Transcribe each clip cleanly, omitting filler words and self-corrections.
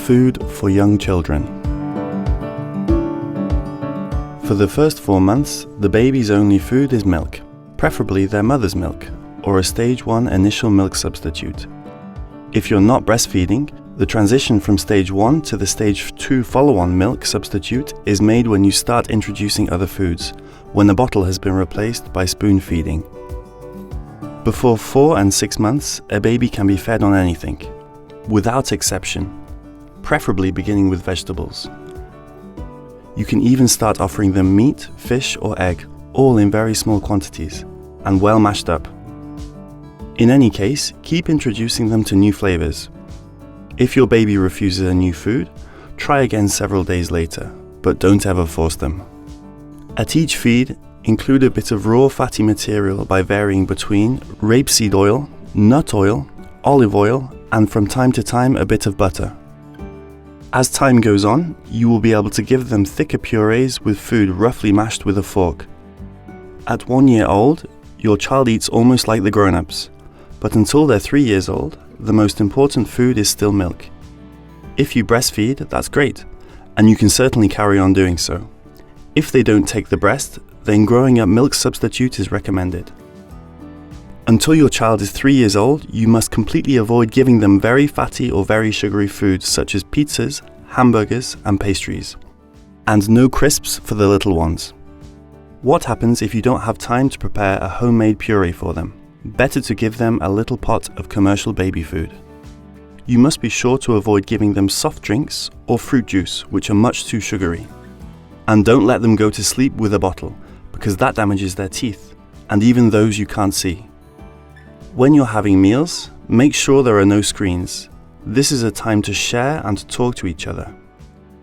Food for young children. For the first 4 months, the baby's only food is milk, preferably their mother's milk, or a stage 1 initial milk substitute. If you're not breastfeeding, the transition from stage 1 to the stage 2 follow-on milk substitute is made when you start introducing other foods, when the bottle has been replaced by spoon feeding. Before 4 and 6 months, a baby can be fed on anything, without exception, preferably beginning with vegetables. You can even start offering them meat, fish or egg, all in very small quantities, and well mashed up. In any case, keep introducing them to new flavors. If your baby refuses a new food, try again several days later, but don't ever force them. At each feed, include a bit of raw fatty material by varying between rapeseed oil, nut oil, olive oil, and from time to time a bit of butter. As time goes on, you will be able to give them thicker purees with food roughly mashed with a fork. At 1 year old, your child eats almost like the grown-ups, but until they're 3 years old, the most important food is still milk. If you breastfeed, that's great, and you can certainly carry on doing so. If they don't take the breast, then growing up milk substitute is recommended. Until your child is 3 years old, you must completely avoid giving them very fatty or very sugary foods such as pizzas, hamburgers, and pastries. And no crisps for the little ones. What happens if you don't have time to prepare a homemade puree for them? Better to give them a little pot of commercial baby food. You must be sure to avoid giving them soft drinks or fruit juice, which are much too sugary. And don't let them go to sleep with a bottle, because that damages their teeth, and even those you can't see. When you're having meals, make sure there are no screens. This is a time to share and to talk to each other.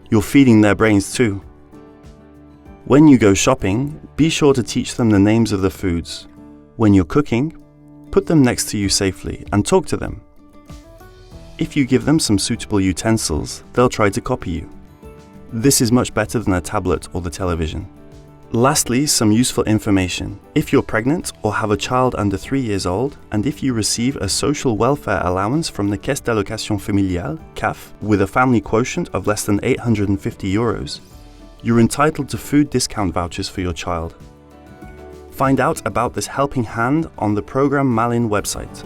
You're feeding their brains too. When you go shopping, be sure to teach them the names of the foods. When you're cooking, put them next to you safely and talk to them. If you give them some suitable utensils, they'll try to copy you. This is much better than a tablet or the television. Lastly, some useful information. If you're pregnant or have a child under 3 years old, and if you receive a social welfare allowance from the Caisse d'Allocation Familiale, CAF, with a family quotient of less than 850 euros, you're entitled to food discount vouchers for your child. Find out about this helping hand on the Programme Malin website.